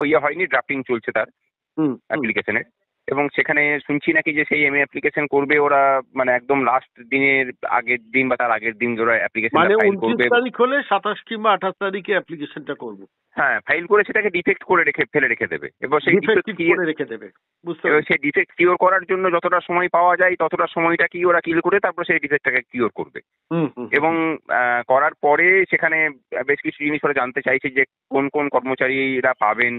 ইয়ে হয়নি, ড্রাফটিং চলছে তার হুম, হুম। অ্যাপ্লিকেশনের। এবং সেখানে শুনছি নাকি যে সেই এমএ অ্যাপ্লিকেশন করবে ওরা, মানে একদম লাস্ট দিনের আগের দিন বা তার আগের দিন ওরা অ্যাপ্লিকেশনটা মানে ফাইল 29 করবে। তারিখ হলে 27 কিংবা 28 তারিখে অ্যাপ্লিকেশনটা করবো, হ্যাঁ, ফাইল করে সেটাকে ডিফেক্ট করে ফেলে রেখে দেবে। এবং সেই ডিফেক্ট ডিফেক্টিভ করে রেখে দেবে। বুঝতে এবার পেরেছি। সেই ডিফেক্ট কিওর করার জন্য যতটা সময় পাওয়া যায় ততটা সময়টা কি ওরা কিল করে তারপর সেই ডিফেক্টটাকে কিওর করবে। হুম, হুম, এবং হুম, করার পরে সেখানে বেশ কিছু জিনিস ওরা জানতে চাইছে যে কোন কোন কর্মচারীরা পাবেন,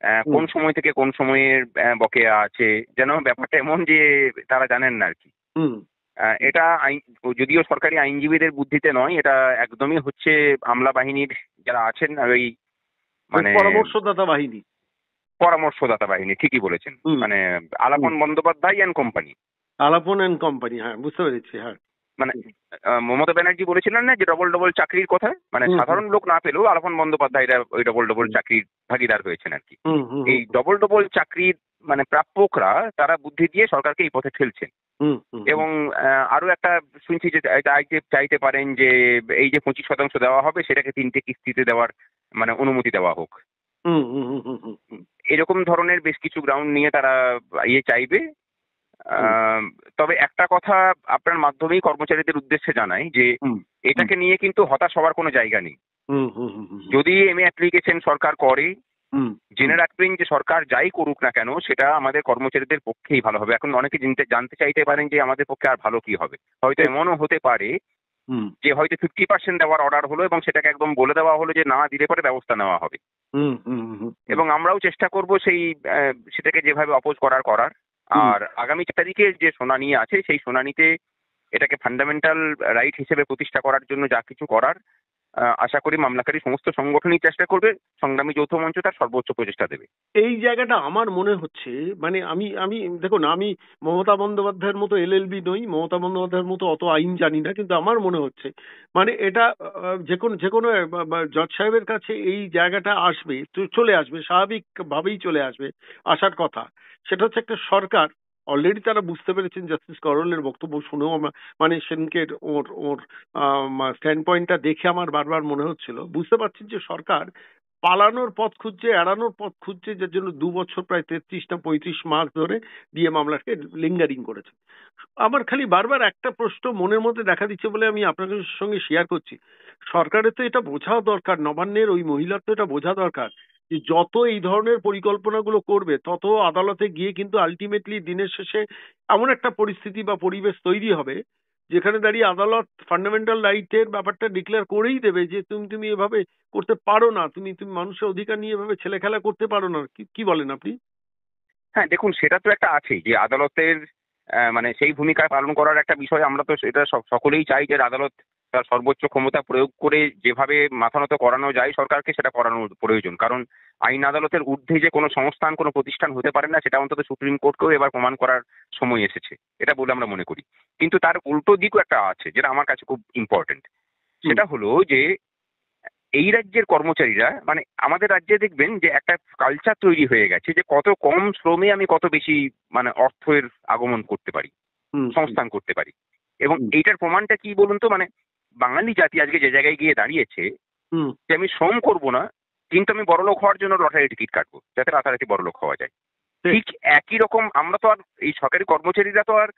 হুম, কোন সময় থেকে কোন সময়ের বকেয়া আছে, যেন ব্যাপারটা এমন যে তারা জানেন না আর কি। হুম। এটা যদিও সরকারি আইনজীবীদের বুদ্ধিতে নয়, এটা একদমই হচ্ছে আমলা বাহিনীর যারা আছেন ওই ওই মানে পরামর্শদাতা বাহিনী। পরামর্শদাতা বাহিনী, ঠিকই বলেছেন। হুম, মানে হুম। Alapan Bandyopadhyay and company. Alapan and company, হ্যাঁ বুঝতে পেরেছি, হ্যাঁ। মানে মমতা ব্যানার্জি বলেছিলেন না যে ডবল ডবল চাকরির কথা, মানে হুম, হুম, সাধারণ লোক না পেলেও আলাপন বন্দ্যোপাধ্যায়রা ওই ডবল ডবল চাকরির ভাগিদার হয়েছেন আর কি। হুম, হুম, এই হুম, ডবল ডবল চাকরির মানে প্রাপকরা তারা বুদ্ধি দিয়ে সরকারকে এই পথে ঠেলছেন। হুম, হুম, এবং আরো একটা শুনছি যে চাইতে পারেন যে এই যে 25% দেওয়া হবে সেটাকে 3টে কিস্তিতে দেওয়ার মানে অনুমতি দেওয়া হোক। হুম, হুম, হুম, হুম, হুম, উম, এরকম ধরনের বেশ কিছু গ্রাউন্ড নিয়ে তারা চাইবে। হুম, তবে একটা কথা আপনার মাধ্যমেই কর্মচারীদের উদ্দেশ্যে জানাই যে হুম, হুম, এটাকে নিয়ে কিন্তু হতাশ হওয়ার কোনো জায়গা নেই। হুম, হুম, হুম, হুম, হুম, যদি এমএ অ্যাপ্লিকেশন সরকার করে, হুম, হুম, জেনে রাখবেন যে সরকার যাই করুক না কেন সেটা আমাদের কর্মচারীদের পক্ষেই ভালো হবে। এখন অনেকে জানতে চাইতে পারেন যে আমাদের পক্ষে আর ভালো কি হবে। হয়তো ঠিক। এমনও হতে পারে হুম, যে হয়তো 50% দেওয়ার অর্ডার হলো এবং সেটাকে একদম বলে দেওয়া হলো যে না দিলে পরে ব্যবস্থা নেওয়া হবে। হুম, হুম, হুম, হুম, এবং আমরাও চেষ্টা করব সেই সেটাকে যেভাবে অপোজ করার। হুম। আর আগামী 4 তারিখে যে শুনানি আছে সেই শুনানিতে এটাকে ফান্ডামেন্টাল রাইট হিসেবে প্রতিষ্ঠা করার জন্য যা কিছু করার আশা করি মামলাকারী সমস্ত সংগঠনই চেষ্টা করবে। সংগ্রামী যৌথ মঞ্চ তার সর্বোচ্চ প্রচেষ্টা দেবে। এই জায়গাটা আমার মনে হচ্ছে, মানে আমি আমি দেখুন, আমি মমতা বন্দ্যোপাধ্যায়ের মতো এলএলবি নই, মমতা বন্দ্যোপাধ্যায়ের মতো অত আইন জানি না, কিন্তু আমার মনে হচ্ছে মানে এটা যে কোনো জজ সাহেবের কাছে এই জায়গাটা আসবে, তো চলে আসবে, স্বাভাবিকভাবেই চলে আসবে, আসার কথা। সেটা হচ্ছে একটা সরকার অলরেডি তারা বুঝতে পেরেছেন, জাস্টিস করলের বক্তব্য শুনেও মানে সেদিনকে ওর ওর স্ট্যান্ড পয়েন্টটা দেখে আমার বারবার মনে হচ্ছিল, বুঝতে পারছেন যে সরকার পালানোর পথ খুঁজছে, এড়ানোর পথ খুঁজছে, যার জন্য 2 বছর প্রায় 33 না 35 মাস ধরে দিয়ে মামলাকে লিঙ্গারিং করেছে। আমার খালি বারবার একটা প্রশ্ন মনের মধ্যে দেখা দিচ্ছে বলে আমি আপনাদের সঙ্গে শেয়ার করছি। সরকারের তো এটা বোঝা দরকার, নবান্নের ওই মহিলার তো এটা বোঝা দরকার যে যত এই ধরনের পরিকল্পনাগুলো করবে তত আদালতে গিয়ে কিন্তু আলটিমেটলি দিনের শেষে এমন একটা পরিস্থিতি বা পরিবেশ তৈরি হবে যেখানে দাঁড়িয়ে আদালত ফান্ডামেন্টাল রাইটের ব্যাপারটা ডিক্লেয়ার করেই দেবে যে তুমি তুমি এভাবে করতে পারো না, তুমি তুমি মানুষের অধিকার নিয়ে এভাবে ছেলে খেলা করতে পারো না। কি কি বলেন আপনি? হ্যাঁ, দেখুন সেটা তো একটা আছেই যে আদালতের মানে সেই ভূমিকা পালন করার একটা বিষয়। আমরা তো এটা সকলেই চাই যে আদালত তার সর্বোচ্চ ক্ষমতা প্রয়োগ করে যেভাবে মাথা নত করানো যায় সরকারকে সেটা করানোর প্রয়োজন। কারণ আইন আদালতের ঊর্ধ্বে যে কোনো সংস্থান কোনো প্রতিষ্ঠান হতে পারে না সেটা অন্তত সুপ্রিম কোর্টকেও এবার প্রমাণ করার সময় এসেছে এটা বলে আমরা মনে করি। কিন্তু তার উল্টো দিকও একটা আছে যেটা আমার কাছে খুব ইম্পর্টেন্ট। হুম, সেটা হলো যে এই রাজ্যের কর্মচারীরা, মানে আমাদের রাজ্যে দেখবেন যে একটা কালচার তৈরি হয়ে গেছে যে কত কম শ্রমে আমি কত বেশি মানে অর্থের আগমন করতে পারি, হুম, হুম, সংস্থান করতে পারি। এবং হুম, এইটার প্রমাণটা কি বলুন তো, মানে বাঙালি জাতি আজকে যে জায়গায় গিয়ে দাঁড়িয়েছে হুম, যে আমি শ্রম করব না কিন্তু আমি বড়লোক হওয়ার জন্য লটারি টিকিট কাটবো যাতে রাতারাতি বড়লোক হওয়া যায়। ঠিক। ঠিক একই রকম আমরা তো আর এই সরকারি কর্মচারীরা তো আর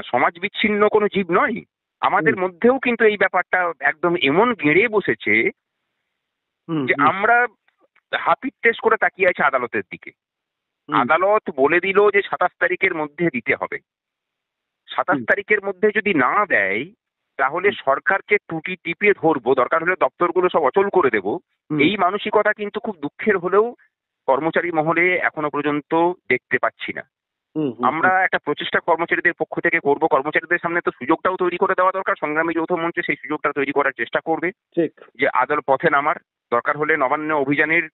সমাজ বিচ্ছিন্ন কোনো জীব নয়। হুম, আমাদের মধ্যেও কিন্তু এই ব্যাপারটা একদম এমন গেড়ে বসেছে হুম, যে হুম, আমরা হাপিত্যেশ টেস্ট করে তাকিয়ে আছে আদালতের দিকে। হুম, আদালত বলে দিল যে 27 তারিখের মধ্যে দিতে হবে। 27 হুম, তারিখের মধ্যে যদি না দেয় তাহলে হুম, সরকারকে টুটি টিপিয়ে ধরবো, দরকার হলে দপ্তরগুলো সব অচল করে দেব। হুম, এই মানসিকতা কিন্তু খুব দুঃখের হলেও কর্মচারী মহলে এখনো পর্যন্ত দেখতে পাচ্ছি না। হুম, হুম, আমরা হুম, একটা প্রচেষ্টা কর্মচারীদের পক্ষ থেকে করব। কর্মচারীদের সামনে তো সুযোগটাও তৈরি করে দেওয়া দরকার। সংগ্রামী যৌথ মঞ্চ সেই সুযোগটা তৈরি করার চেষ্টা করবে ঠিক। যে আদালত পথে নামার, দরকার হলে নবান্ন অভিযানের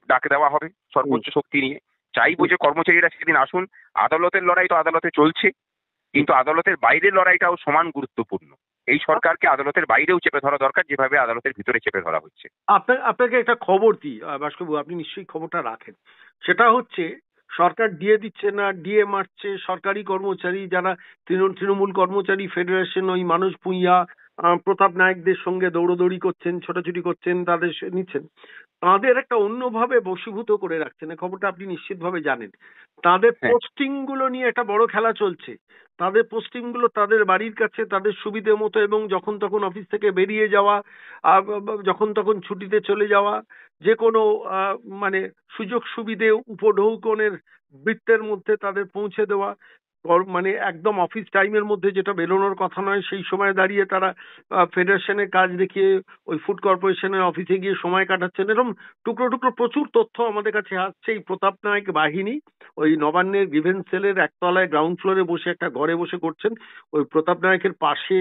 ডাক দেওয়া হবে হুম, সর্বোচ্চ শক্তি নিয়ে। চাইবো হুম, যে কর্মচারীরা সেদিন আসুন। আদালতের লড়াই তো আদালতে চলছে, হুম। কিন্তু আদালতের বাইরের লড়াইটাও সমান গুরুত্বপূর্ণ। এই সরকারকে আদালতের বাইরেও চেপে ধরা দরকার যেভাবে আদালতের ভিতরে চেপে ধরা হচ্ছে। আপনাকে একটা খবর দিই ভাস্করবাবু, আপনি নিশ্চয়ই খবরটা রাখেন। সেটা হচ্ছে সরকার ডিএ দিচ্ছে না, ডিএ মারছে সরকারি কর্মচারী যারা তৃণমূল কর্মচারী ফেডারেশন, ওই মানুষ ভূঁইয়া, প্রতাপ নায়কদের সঙ্গে দৌড়োদৌড়ি করছেন, ছোটাছুটি করছেন, তাদের নিচ্ছেন, তাদের একটা অন্যভাবে বশীভূত করে রাখছেন। এই খবরটা আপনি নিশ্চিতভাবে জানেন। তাদের হ্যাঁ। পোস্টিং গুলো নিয়ে একটা বড় খেলা চলছে। তাদের পোস্টিং গুলো তাদের বাড়ির কাছে, তাদের সুবিধে মতো, এবং যখন তখন অফিস থেকে বেরিয়ে যাওয়া, যখন তখন ছুটিতে চলে যাওয়া, যে কোনো আহ, মানে সুযোগ সুবিধে উপঢৌকনের বৃত্তের মধ্যে তাদের পৌঁছে দেওয়া, মানে একদম অফিস টাইমের মধ্যে যেটা বেরোনোর কথা নয় সেই সময় দাঁড়িয়ে তারা ফেডারেশনের কাজ দেখিয়ে ওই ফুড কর্পোরেশনের অফিসে গিয়ে সময় কাটাচ্ছেন। এরকম টুকরো টুকরো প্রচুর তথ্য আমাদের কাছে আসছে। এই প্রতাপ নায়ক বাহিনী ওই নবান্নের গ্রিভেন্স সেলের একতলায় গ্রাউন্ড ফ্লোরে বসে একটা ঘরে বসে করছেন। ওই প্রতাপ নায়কের পাশে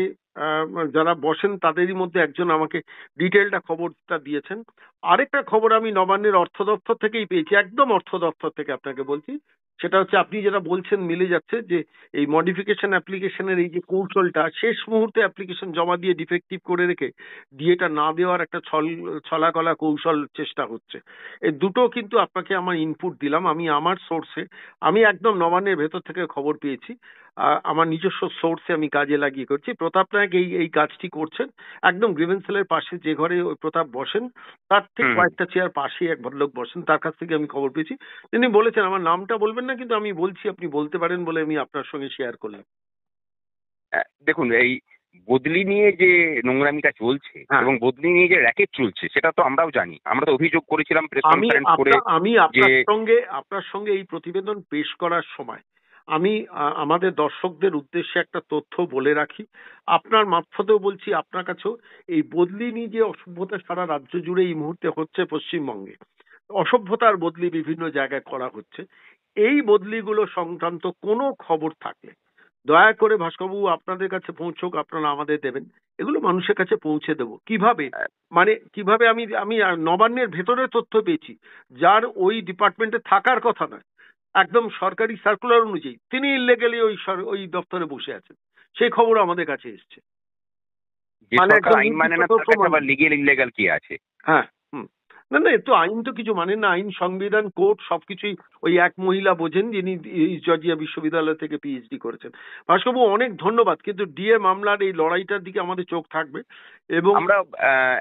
যারা বসেন তাদেরই মধ্যে একজন আমাকে ডিটেলটা খবরটা দিয়েছেন। আরেকটা খবর আমি নবান্নের অর্থ দপ্তর থেকেই পেয়েছি, একদম অর্থ দপ্তর থেকে আপনাকে বলছি। সেটা হচ্ছে আপনি যেটা বলছেন মিলে যাচ্ছে, যে এই মডিফিকেশন অ্যাপ্লিকেশনের এই যে কৌশলটা, শেষ মুহূর্তে অ্যাপ্লিকেশন জমা দিয়ে ডিফেক্টিভ করে রেখে ডিএটা না দেওয়ার একটা ছলাকলা কৌশল চেষ্টা হচ্ছে। এই দুটো কিন্তু আপনাকে আমার ইনপুট দিলাম, আমি আমার সোর্সে, আমি একদম নবান্নের ভেতর থেকে খবর পেয়েছি। আমার নিজস্ব সোর্সে আমি কাজে লাগিয়ে করছি। প্রতাপ নায়ক এই এই কাজটি করছেন একদম গ্রিভেন্স সেলের পাশে, যে ঘরে ওই প্রতাপ বসেন তার ঠিক হুম। কয়েকটা চেয়ার পাশে এক ভদ্রলোক বসেন, তার কাছ থেকে আমি খবর পেয়েছি। তিনি বলেছেন, আমার নামটা বলবেন না কিন্তু আমি বলছি, আপনি বলতে পারেন বলে আমি আপনার সঙ্গে শেয়ার করলাম। দেখুন, এই বদলি নিয়ে যে নোংরামিটা চলছে হ্যাঁ, এবং বদলি নিয়ে যে র্যাকেট চলছে সেটা তো আমরাও জানি। আমরা তো অভিযোগ করেছিলাম প্রেস আমি কনফারেন্স করে আমি যে আপনার সঙ্গে এই প্রতিবেদন পেশ করার সময় আমি আমাদের দর্শকদের উদ্দেশ্যে একটা তথ্য বলে রাখি, আপনার মারফতেও বলছি, আপনার কাছেও। এই বদলি নিয়ে যে অসভ্যতা সারা রাজ্য জুড়ে এই মুহূর্তে হচ্ছে পশ্চিমবঙ্গে, অসভ্যতার বদলি বিভিন্ন জায়গায় করা হচ্ছে, এই বদলিগুলো সংক্রান্ত কোনো খবর থাকলে দয়া করে ভাস্করবাবু আপনাদের কাছে পৌঁছোক, আপনারা আমাদের দেবেন। এগুলো মানুষের কাছে পৌঁছে দেবো কিভাবে, মানে কিভাবে, আমি আমি নবান্নের ভেতরে তথ্য পেয়েছি, যার ওই ডিপার্টমেন্টে থাকার কথা নয়, একদম সরকারি সার্কুলার অনুযায়ী তিনি ইললিগালি ওই দপ্তরে বসে আছেন, সেই খবর আমাদের কাছে এসছে। যে মানে সরকার একদম আইন মানে নির্দিষ্ট না তার তথ্য কাছে মানে, আবার লিগেল ইললিগাল কি আছে? হ্যাঁ, হুম, না না, তো আইন তো কিছু মানেন না, আইন সংবিধান কোর্ট সবকিছুই ওই এক মহিলা বোঝেন যিনি জর্জিয়া বিশ্ববিদ্যালয় থেকে পিএইচডি করেছেন। ভাস্করবাবু অনেক ধন্যবাদ, কিন্তু ডিএ মামলার এই লড়াইটার দিকে আমাদের চোখ থাকবে। এবং আমরা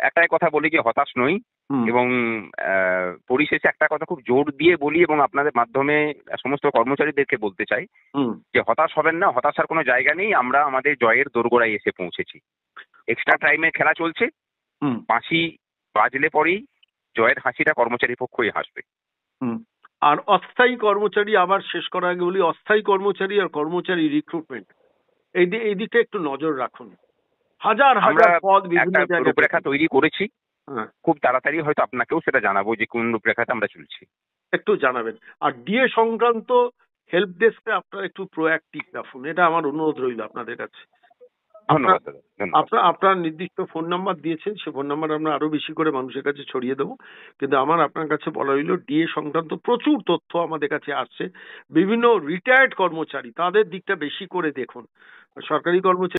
একটাই কথা বলি যে হতাশ নই, হুম, এবং পরিশেষে একটা কথা খুব জোর দিয়ে বলি এবং আপনাদের মাধ্যমে সমস্ত কর্মচারীদেরকে বলতে চাই হুম, যে হতাশ হবেন না, হতাশার কোনো জায়গা নেই। আমরা আমাদের জয়ের দোরগোড়ায় এসে পৌঁছেছি। এক্সট্রা টাইমে খেলা চলছে, হুম, বাঁশি বাজলে পরেই জয়ের হাসিটা কর্মচারী পক্ষই হাসবে। হুম। আর অস্থায়ী কর্মচারী, আবার শেষ করার আগে বলি, অস্থায়ী কর্মচারী আর কর্মচারী রিক্রুটমেন্ট এই দিকে একটু নজর রাখুন। হাজার আমরা হাজার পদ বিভিন্ন একটা জায়গায় রূপরেখা তৈরি করেছি, হ্যাঁ, খুব তাড়াতাড়ি হয়তো আপনাকেও সেটা জানাবো যে কোন রূপরেখাতে আমরা চলছি। একটু জানাবেন। আর ডিএ সংক্রান্ত হেল্প ডেস্কে আপনারা একটু প্রোঅ্যাক্টিভ রাখুন, এটা আমার অনুরোধ রইল আপনাদের কাছে। আপনার ধন্যবাদ দাদা, ধন্যবাদ। আপনার নির্দিষ্ট ফোন নাম্বার দিয়েছেন, সে ফোন নাম্বার আমরা আরো বেশি করে মানুষের কাছে ছড়িয়ে দেবো। কিন্তু আমার আপনার কাছে বলা হইল, ডিএ সংক্রান্ত প্রচুর তথ্য আমাদের কাছে আসছে। বিভিন্ন রিটায়ার্ড কর্মচারী, তাদের দিকটা বেশি করে দেখুন। সরকারি কর্মচারী